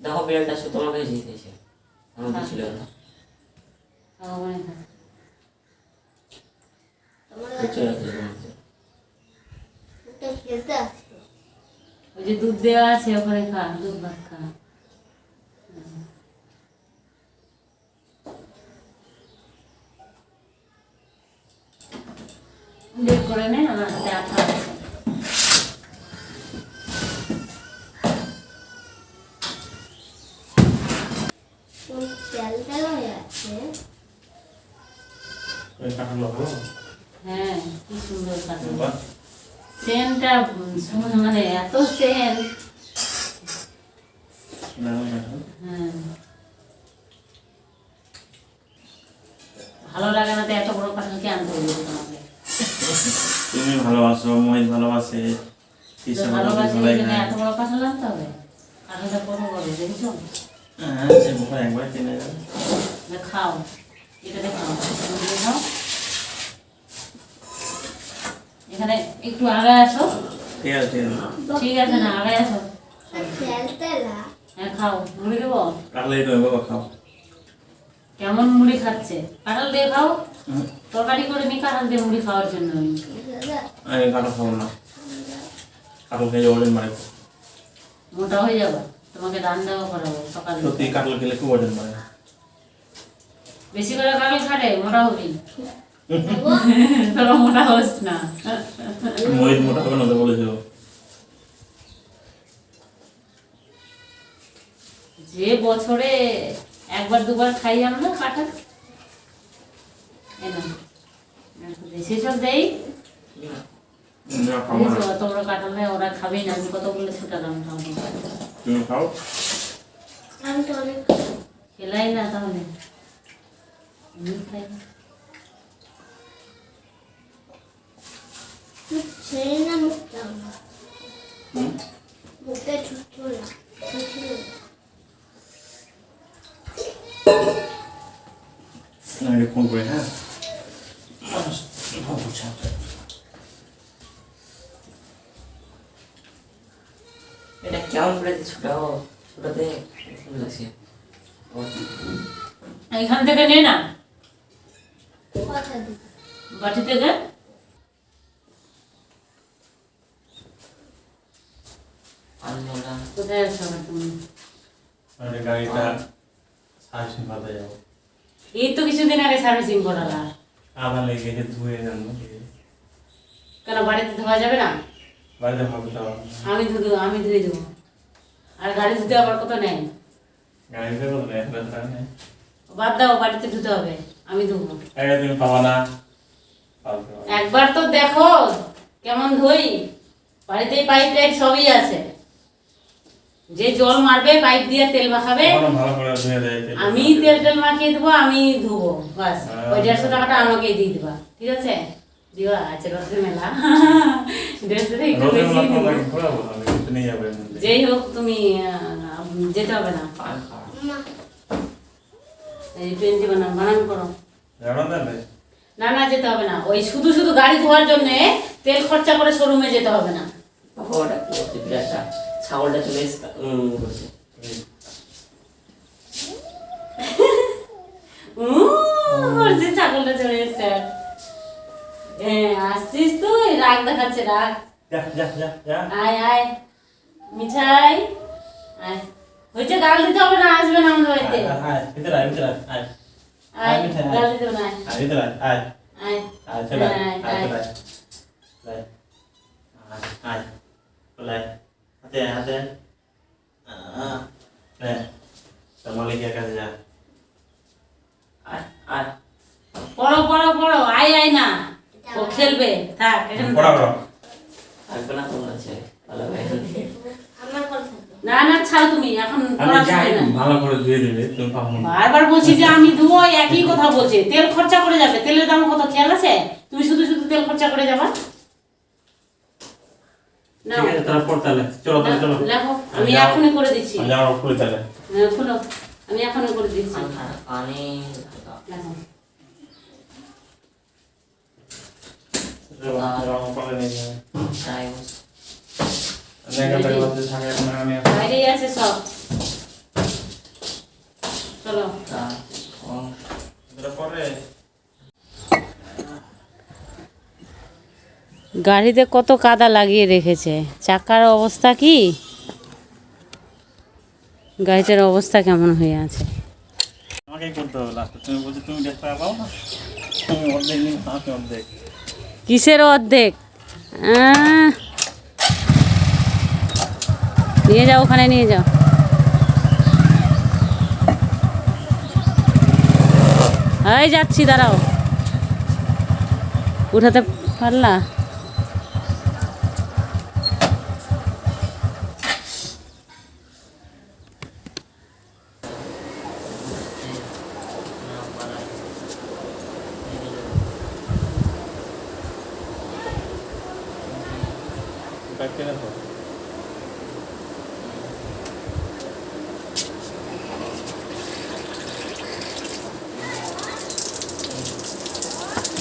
দেখো বিড়ালটা শুধু তোমাকে জিতেছে আমাদের ছিল না ওই যে দুধ দেওয়া আছে ওখানে খা, দুধ ভাত খা। বের করে নে, আমার হাতে আঠা আছে। হ্যাঁ, কি সুন্দর কাটল। সেন্টটা মানে এত সেন্ট। হ্যাঁ, ভালো লাগে না তো এত বড় কাঁঠাল কে আনতে বলবো তোমাকে? তুমি ভালোবাসো, মহিত ভালোবাসে, ভালোবাসি এত বড় কাঁঠাল আনতে হবে? কাঁঠালটা কত বড় দেখেছো? হ্যাঁ, সে বোকা একবার কিনে যাবে। খাও, এটা খাও, খাও। এখানে একটু আগায় আসো। ঠিক আছে না, আগায় আসো। হ্যাঁ, খাও। মুড়ি দেবো? খাও। কেমন মুড়ি খাচ্ছে? কাঁঠাল দিয়ে খাও। তরকারি করে নি কাঁঠাল দিয়ে মুড়ি খাওয়ার জন্য। আমি কাঁঠাল খাবো না, কাঁঠাল খেয়ে ওজন মারে। মোটা হয়ে যাবো, তোমাকে রান্নাও করাবো সকালে। সত্যি কাঁঠাল খেলে খুব ওজন মারে। বেশি করে কাঁঠাল খালে মোটা হবি। তোরা মোটা হোস না। মহিত মোটা হবে না তো বলেছিল। যে বছরে একবার দুবার খাই আমরা কাঁঠাল, সেসব দেই। তোমরা কাঁঠাল নেই, ওরা খাবেই না। আমি কত বলে ছুটালাম খাও। খেলাই না তাহলে খাই। ফোন করে, হ্যাঁ এটা কেমন করে ছোটাও ছোটাতে লাগছে। এখান থেকে নে না, বাটি থেকে। কোথায় আছো তুমি? গাড়িটা সার্ভিসিং করতে যাবো। এই তো কিছুদিন আগে সার্ভিসিং করালা। আবার লেগে গেছে, ধুয়ে জানবো। কেন বাড়িতে ধোয়া যাবে না? বাড়িতে ভাবতে হবে। আমি ধুয়ে দেবো। আর গাড়ি ধুতে আবার কত নেয়? গাড়িতে কত নেয়? বাদ দাও, বাড়িতে ধুতে হবে, আমি ধুবো। তুমি পাবা না। একবার তো দেখো কেমন ধুই। বাড়িতে পাইপ টাইপ সবই আছে। যে জল মারবে পাইপ দিয়ে তেল মাখাবে, আমি তেল মাখিয়ে দেবো, আমি ধুবো। বাস, ওই 150 টাকাটা আমাকে দিয়ে দিবা। ঠিক আছে? দিবা। আচ্ছা, রসের মেলা যেই হোক, তুমি যেতে হবে না। এই 20 বানান করো। না না, যেতে হবে না। ওই শুধু শুধু গাড়ি ধোয়ার জন্য তেল খরচা করে শোরুমে যেতে হবে না। ছাগলটা চলে করছে। ছাগলটা চলে এসছে। আসছিস তুই? রাগ দেখাচ্ছে, রাগ। আয় আয় মিঠাই, আয়। হয়েছে, গাল দিতে হবে না, আসবে না আমাদের বাড়িতে। গাল দিতে হবে না। পড়ো পড়ো পড়ো, আয় আয় না, ও খেলবে। থাক না না, ছাড় তুমি এখন। ভালো করে ধুয়ে দেবে, তুমি বারবার বলছি যে আমি ধুবো, একই কথা বলছে। তেল খরচা করে যাবে, তেলের দাম কত খেয়াল আছে? তুমি শুধু শুধু তেল খরচা করে যাবা। আমি এখনই করে দিচ্ছি। আমি এখনই করে দিচ্ছি। বাইরেই আছে সব। গাড়িতে কত কাদা লাগিয়ে রেখেছে, চাকার অবস্থা কি, গাড়িটার অবস্থা কেমন হয়ে আছে। আমাকেই করতে হবে লাস্টে, তুমি বলছো তুমি 1.5 টাকা পাও না, তুমি অর্ধেক নিয়ে আমাকে অর্ধেক। কিসের অর্ধেক? নিয়ে যাও, ওখানে নিয়ে যাও। এই যাচ্ছি, দাঁড়াও। উঠাতে পারলা? কাটতে দেখো।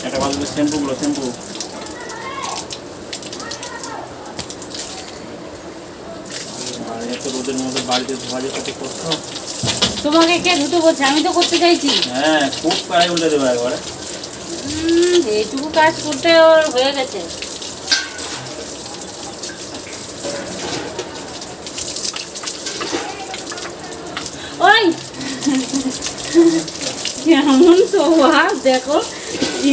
এটা ভালো শ্যাম্পুগুলো, শ্যাম্পু আর এত রোদের মধ্যে বাড়িতে ধোয়া যে কত কষ্ট। তোমাকে কে ধুতে বলছে? আমি তো করতে চাইছি। হ্যাঁ, খুব পায়ে উল্টে দেবে একবারে। এইটুকু কাজ করতে ওর হয়ে গেছে। ওই কেমন স্বভাব দেখো,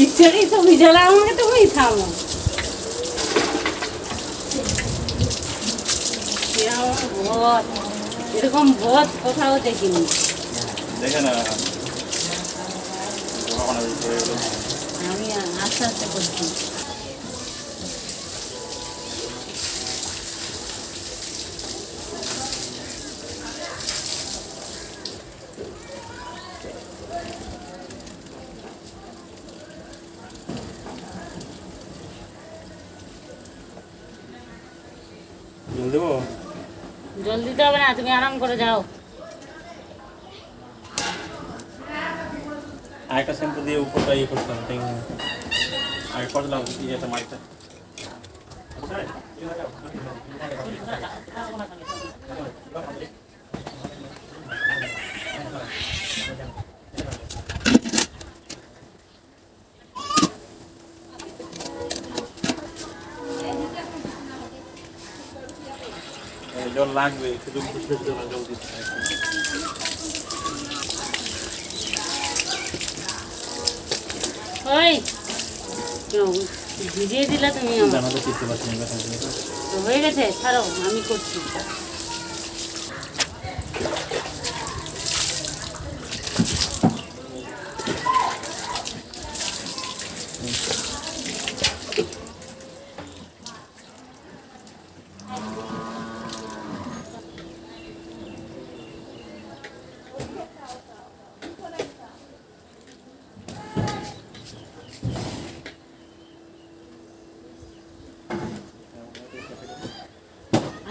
ইচ্ছারই তো ভিজালা, আমাকে তুমি থামো। ভদ, এরকম ভদ কোথাও দেখিনি। দেখে না আমি আস্তে আস্তে করছি। জল দেবো? জল দিতে হবে না, তুমি আরাম করে যাও। আরেকটা শ্যাম্পু দিয়ে উপরটা ইয়ে করতে হবে, আগে করলাম ইয়েটা মাইটা। জল লাগবে, শুধু জল দিতে হয়। ওই ভিজিয়ে দিলা তুমি আমার। জানাতে চিনতে পারছি না, তো হয়ে গেছে, ছাড়ো, আমি করছি।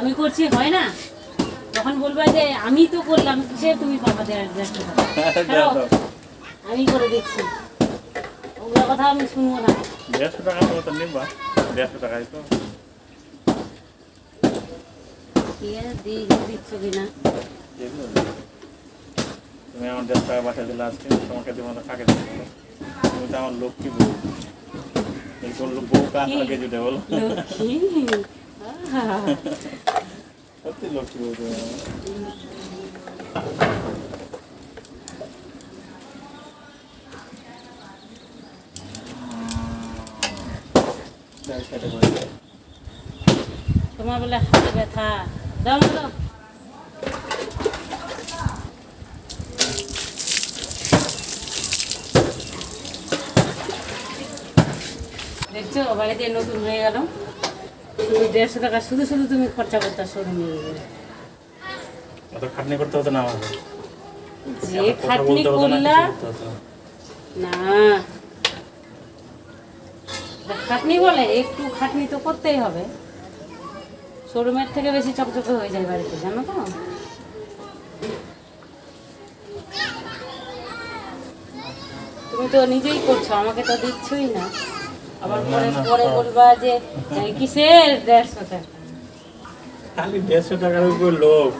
আমি করছি, হয় না? তখন বলবা যে আমি তো করলাম, কিসে তুমি পাবা 1.5 টাকা। আমি করে দেখছি, ওগুলো কথা আমি শুনবো না। 150 টাকা তো নিবা, 150 টাকাই তো। দিচ্ছ কিনা? তুমি আমার 150 টাকা বাসা দিলে আজকে, তোমাকে দিব না, কাকে দেবো? তুমি তো আমার লক্ষ্মী বউ। এই করলো বউ কাকে আগে জুটে বলো? সত্যি লক্ষ্মী বউ তুমি আমার। তোমার বলে হাতে ব্যথা, দাও দাও। দেখছো, বাড়িতে নতুন হয়ে গেল। 150 টাকা শুধু শুধু তুমি খরচা করতে শোরুমে গেলে। অত খাটনি করতে হতো না আমাকে। যে খাটনি করলা না, খাটনি বলে একটু খাটনি তো করতেই হবে। শোরুমের থেকে বেশি চকচকে হয়ে যায় বাড়িতে, জানো তো। তুমি তো নিজেই করছো, আমাকে তো দিচ্ছই না। আবার পরে পরে বলবা যে কিসের 150 টাকা। খালি 150 টাকার উপর লোক।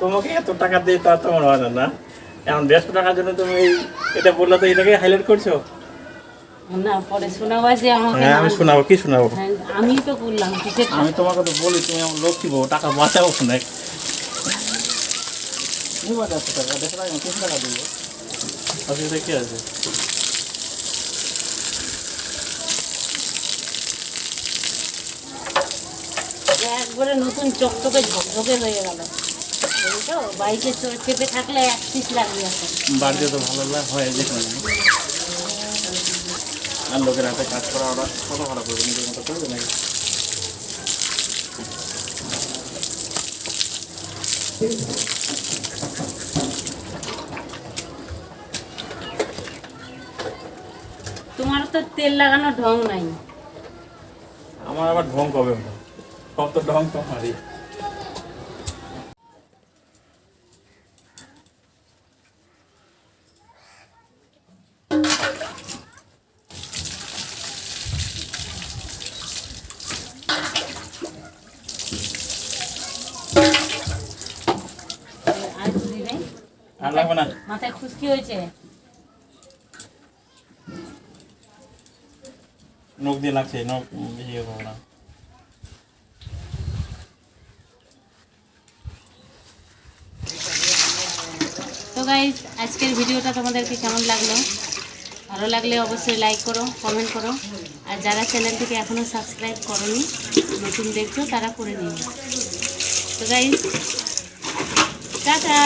তোমাকে এত টাকা দিয়ে তা তোমার হয় না, না? এখন 150 টাকার জন্য তুমি এটা বললে তো এটাকে হাইলাইট করছো। না পরে শোনাবা যে আমাকে হ্যাঁ আমি না- শোনাবো, কি শোনাবো? হ্যাঁ, আমি তো বললাম কিসের আমি তোমাকে তো বলি তুমি আমার লক্ষ্মী বউ, টাকা বাঁচাবো না। তুমি বাঁচাচ্ছো টাকা, দেখো না আমি 3 টাকা দেবো, অসুবিধা কি আছে? একবারে নতুন চকচকে ঝকঝকে হয়ে গেল। এই তো বাইকে চেপে থাকলে 1 পিস লাগবে এখন। বাড়িতে তো ভালো হয় যেখানে, আর লোকের হাতে কাজ করা ওরা কত ভালো করবে, নিজের মতো করবে নাকি? তোমার তো তেল লাগানোর ঢং নাই। আমার আবার ঢং কবে হলো? সব তো ঢং তোমারই। আর একটু দিবে? আর লাগবে না। মাথায় খুশকি হয়েছে? নখ দিয়ে লাগছে, নখ বেশি করবো না। তো গাইস আজকের ভিডিওটা তোমাদেরকে কেমন লাগলো? ভালো লাগলে অবশ্যই লাইক করো, কমেন্ট করো, আর যারা চ্যানেলটিকে এখনও সাবস্ক্রাইব করোনি, নতুন দেখছো তারা করে নিও। তো গাইস টাটা।